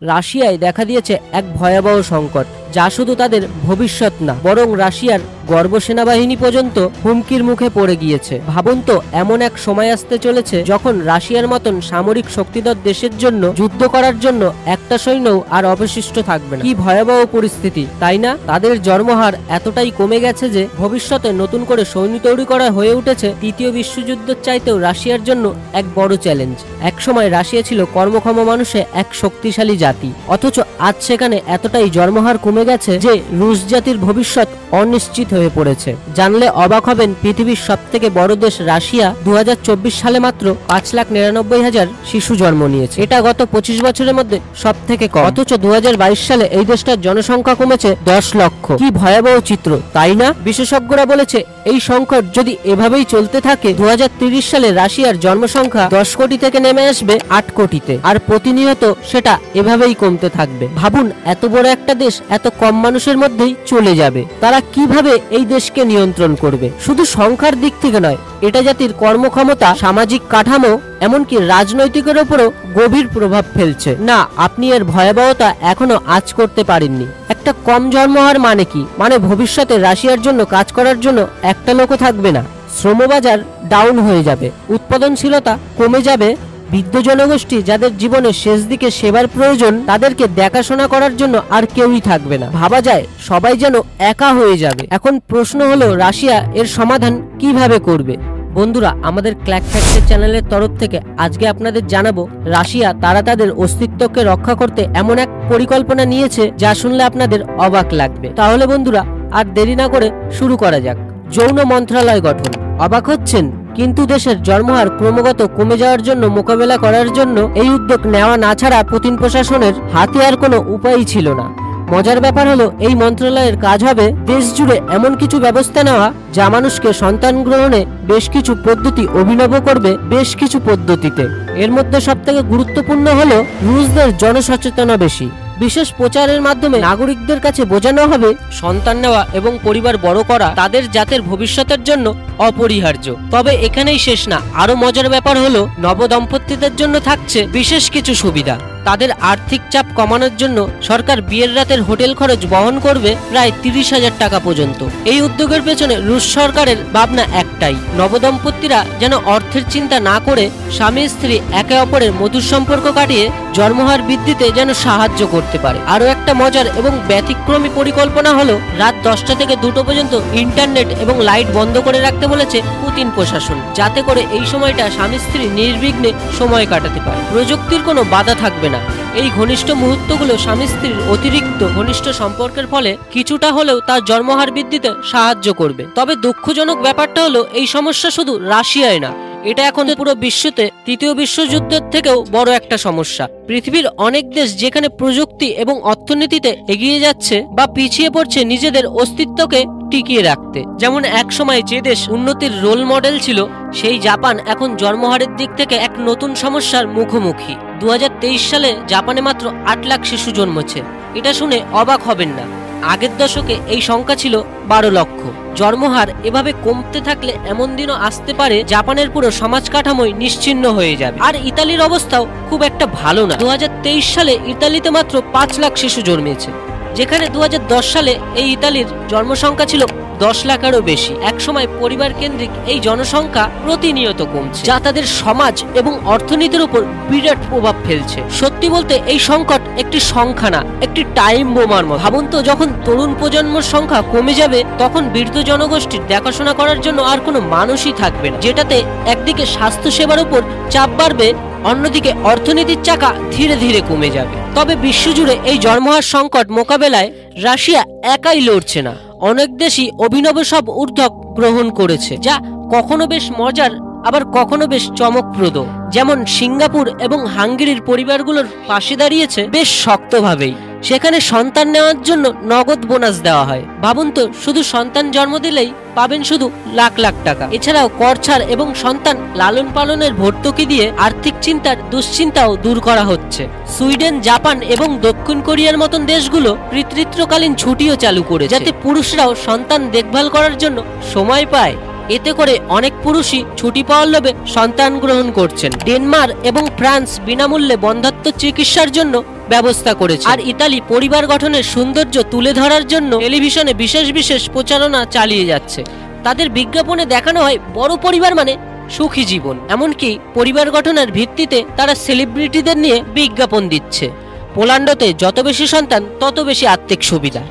রাশিয়ায় দেখা দিয়েছে এক ভয়াবহ সংকট, যা শুধু তাদের ভবিষ্যৎ না, বরং রাশিয়ার গর্ব সেনাবাহিনী পর্যন্ত হুমকির মুখে পড়ে গিয়েছে। ভাবুন তো, এমন এক সময় আসতে চলেছে যখন রাশিয়ার মতন সামরিক শক্তিধর দেশের জন্য যুদ্ধ করার জন্য একটা সৈন্যও আর অবশিষ্ট থাকবে না। কি ভয়াবহ পরিস্থিতি, তাই না? তাদের জন্মহার এতটাই কমে গেছে যে ভবিষ্যতে নতুন করে সৈন্য তৈরি করা হয়ে উঠেছে তৃতীয় বিশ্বযুদ্ধের চাইতেও রাশিয়ার জন্য এক বড় চ্যালেঞ্জ। একসময় রাশিয়া ছিল কর্মক্ষম মানুষে এক শক্তিশালী জাতি, অথচ আজ সেখানে এতটাই জন্মহার কমে গেছে যে রুশ জাতির ভবিষ্যৎ অনিশ্চিত হয়ে পড়েছে। জানলে অবাক হবেন, পৃথিবীর সব থেকে বড় দেশ রাশিয়া 2024 সালে মাত্র 5,99,000 শিশু জন্ম নিয়েছে। এটা গত 25 বছরের মধ্যে সব থেকে কম। অথচ 2022 সালে এই দেশটার জনসংখ্যা কমেছে 10 লক্ষ। কি ভয়াবহ চিত্র, তাই না? বিশেষজ্ঞরা বলেছে এই সংকট যদি এভাবেই চলতে থাকে 2030 সালে রাশিয়ার জন্মসংখ্যা 10 কোটি থেকে নেমে আসবে 8 কোটিতে, আর প্রতিনিয়ত সেটা এভাবেই কমতে থাকবে। ভাবুন, এত বড় একটা দেশ এত কম মানুষের মধ্যেই চলে যাবে। তারা কিভাবে এই দেশকে নিয়ন্ত্রণ করবে? শুধু সংখ্যার দিক থেকে নয়, এটা জাতির কর্মক্ষমতা, সামাজিক কাঠামো, এমনকি রাজনৈতিকের উপরও গভীর প্রভাব ফেলছে। না, আপনি এর ভয়াবহতা এখনো আঁচ করতে পারেননি। একটা কম জন্মহার মানে কি? মানে ভবিষ্যতে রাশিয়ার জন্য কাজ করার জন্য একটা লোকও থাকবে না। শ্রমবাজার ডাউন হয়ে যাবে, উৎপাদনশীলতা কমে যাবে, বৃদ্ধ জনগোষ্ঠী যাদের জীবনের শেষ দিকে সেবার প্রয়োজন, তাদেরকে দেখাশোনা করার জন্য আর কেউই থাকবে না। ভাবা যায় সবাই যেন একা হয়ে যাবে। এখন প্রশ্ন হলো, রাশিয়া এর সমাধান কিভাবে করবে? বন্ধুরা, আমাদের ক্ল্যাক ফ্যাক্টর চ্যানেলের তরফ থেকে আজকে আপনাদের জানাবো, রাশিয়া তারা তাদের অস্তিত্বকে রক্ষা করতে এমন এক পরিকল্পনা নিয়েছে যা শুনলে আপনাদের অবাক লাগবে। তাহলে বন্ধুরা, আর দেরি না করে শুরু করা যাক। যৌন মন্ত্রণালয় গঠন। অবাক হচ্ছেন? কিন্তু দেশের জন্মহার ক্রমাগত কমে যাওয়ার জন্য মোকাবেলা করার জন্য এই উদ্যোগ নেওয়া না ছাড়া পুতিন প্রশাসনের হাতে আর কোনো উপায়ই ছিল না। মজার ব্যাপার হলো, এই মন্ত্রণালয়ের কাজ হবে দেশ জুড়ে এমন কিছু ব্যবস্থা নেওয়া যা মানুষকে সন্তান গ্রহণে বেশ কিছু পদ্ধতি অভিনব করবে বেশ কিছু পদ্ধতিতে। এর মধ্যে সবথেকে গুরুত্বপূর্ণ হলো রুশদের জনসচেতনতা বেশি। বিশেষ প্রচারের মাধ্যমে নাগরিকদের কাছে বোঝানো হবে সন্তান নেওয়া এবং পরিবার বড় করা তাদের জাতের ভবিষ্যতের জন্য অপরিহার্য। তবে এখানেই শেষ না, আরো মজার ব্যাপার হলো নবদম্পতিদের জন্য থাকছে বিশেষ কিছু সুবিধা। তাদের আর্থিক চাপ কমানোর জন্য সরকার বিয়ের রাতের হোটেল খরচ বহন করবে প্রায় 30,000 টাকা পর্যন্ত। এই উদ্যোগের পেছনে রুশ সরকারের ভাবনা একটাই, নবদম্পতিরা যেন অর্থের চিন্তা না করে স্বামী স্ত্রী একে অপরের মধুর সম্পর্ক কাটিয়ে জন্মহার বৃদ্ধিতে যেন সাহায্য করতে পারে। আরো একটা মজার এবং ব্যতিক্রমী পরিকল্পনা হলো রাত 10টা থেকে 2টো পর্যন্ত ইন্টারনেট এবং লাইট বন্ধ করে রাখতে বলেছে পুতিন প্রশাসন, যাতে করে এই সময়টা স্বামী স্ত্রী নির্বিঘ্নে সময় কাটাতে পারে। প্রযুক্তির কোনো বাধা থাকবে না। এই ঘনিষ্ঠ মুহূর্তগুলো স্বামী স্ত্রীর অতিরিক্ত ঘনিষ্ঠ সম্পর্কের ফলে কিছুটা হলেও তার জন্মহার বৃদ্ধিতে সাহায্য করবে। তবে দুঃখজনক ব্যাপারটা হলো, এই সমস্যা শুধু রাশিয়ায় না, এটা এখন পুরো বিশ্বতে তৃতীয় বিশ্বযুদ্ধের থেকেও বড় একটা সমস্যা। পৃথিবীর অনেক দেশ যেখানে প্রযুক্তি এবং অর্থনীতিতে এগিয়ে যাচ্ছে বা পিছিয়ে পড়ছে নিজেদের অস্তিত্বকে টিকিয়ে রাখতে। যেমন এক সময় যে দেশ উন্নতির রোল মডেল ছিল, সেই জাপান এখন জন্মহারের দিক থেকে এক নতুন সমস্যার মুখোমুখি। 2023 সালে জাপানে মাত্র 8 লাখ শিশু জন্মেছে। এটা শুনে অবাক হবেন না, আগের দশকে এই সংখ্যা ছিল 12 লক্ষ। জন্মহার এভাবে কমতে থাকলে এমন দিনও আসতে পারে জাপানের পুরো সমাজ কাঠামোই নিশ্চিহ্ন হয়ে যাবে। আর ইতালির অবস্থাও খুব একটা ভালো না। 2023 সালে ইতালিতে মাত্র 5 লাখ শিশু জন্মেছে, যেখানে 2010 সালে এই ইতালির জন্মসংখ্যা ছিল 10 লাখেরও বেশি। একসময় পরিবার কেন্দ্রিক এই জনসংখ্যা প্রতিনিয়ত কমছে, যা তাদের সমাজ এবং অর্থনীতির উপর বিরাট প্রভাব ফেলছে। সত্যি বলতে এই সংকট একটি সংখ্যা না, একটি টাইম বোমার মতো। ভাবুন তো, যখন তরুণ প্রজন্মের সংখ্যা কমে যাবে তখন বৃদ্ধ জনগোষ্ঠীর দেখাশোনা করার জন্য আর কোনো মানুষই থাকবে না, যেটাতে একদিকে স্বাস্থ্য সেবার উপর চাপ বাড়বে, অন্যদিকে অর্থনীতির চাকা ধীরে ধীরে কমে যাবে। তবে বিশ্বজুড়ে এই জন্মহার সংকট মোকাবেলায় রাশিয়া একাই লড়ছে না। অনেক দেশই অভিনব সব উদ্যোগ গ্রহণ করেছে, যা কখনো বেশ মজার আবার কখনো বেশ চমকপ্রদ। যেমন সিঙ্গাপুর এবং হাঙ্গেরির পরিবারগুলোর পাশে দাঁড়িয়েছে বেশ শক্তভাবেই। সেখানে সন্তান নেওয়ার জন্য নগদ বোনাস দেওয়া হয়। ভাবুন তো, শুধু সন্তান জন্ম দিলেই পাবেন শুধু লাখ লাখ টাকা। এছাড়াও কর ছাড় এবং সন্তান লালন পালনের ভর্তুকি দিয়ে আর্থিক দুশ্চিন্তাও দূর করা হচ্ছে। সুইডেন, জাপান এবং দক্ষিণ কোরিয়ার মতন দেশগুলো পিতৃত্বকালীন ছুটিও চালু করে, যাতে পুরুষরাও সন্তান দেখভাল করার জন্য সময় পায়। এতে করে অনেক পুরুষই ছুটি পাওয়ার লোভে সন্তান গ্রহণ করছেন। ডেনমার্ক এবং ফ্রান্স বিনামূল্যে বন্ধ্যাত্ব চিকিৎসার জন্য ব্যবস্থা করেছে। আর ইতালি পরিবার গঠনের সৌন্দর্য তুলে ধরার জন্য টেলিভিশনে বিশেষ বিশেষ প্রচারণা চালিয়ে যাচ্ছে। তাদের বিজ্ঞাপনে দেখানো হয় বড় পরিবার মানে সুখী জীবন। এমনকি পরিবার গঠনের ভিত্তিতে তারা সেলিব্রিটিদের নিয়ে বিজ্ঞাপন দিচ্ছে। পোল্যান্ডতে যত বেশি সন্তান তত বেশি আর্থিক সুবিধা।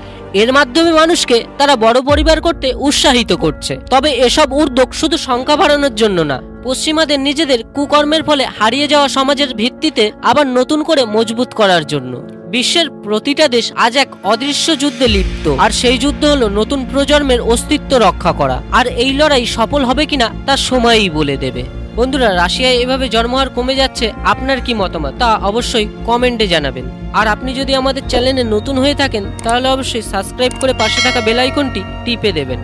এর মাধ্যমে মানুষকে তারা বড় পরিবার করতে উৎসাহিত করছে। তবে এসব উদ্যোগ শুধু সংখ্যা বাড়ানোর জন্য না, পশ্চিমাদের নিজেদের কুকর্মের ফলে হারিয়ে যাওয়া সমাজের ভিত্তিতে আবার নতুন করে মজবুত করার জন্য। বিশ্বের প্রতিটা দেশ আজ এক অদৃশ্য যুদ্ধে লিপ্ত, আর সেই যুদ্ধ হলো নতুন প্রজন্মের অস্তিত্ব রক্ষা করা। আর এই লড়াই সফল হবে কিনা তা সময়ই বলে দেবে। বন্ধুরা, রাশিয়ায় এভাবে জন্মহার কমে যাচ্ছে, আপনার কি মতামত তা অবশ্যই কমেন্টে জানাবেন। আর আপনি যদি আমাদের চ্যানেলে নতুন হয়ে থাকেন তাহলে অবশ্যই সাবস্ক্রাইব করে পাশে থাকা বেল আইকনটি টিপে দেবেন।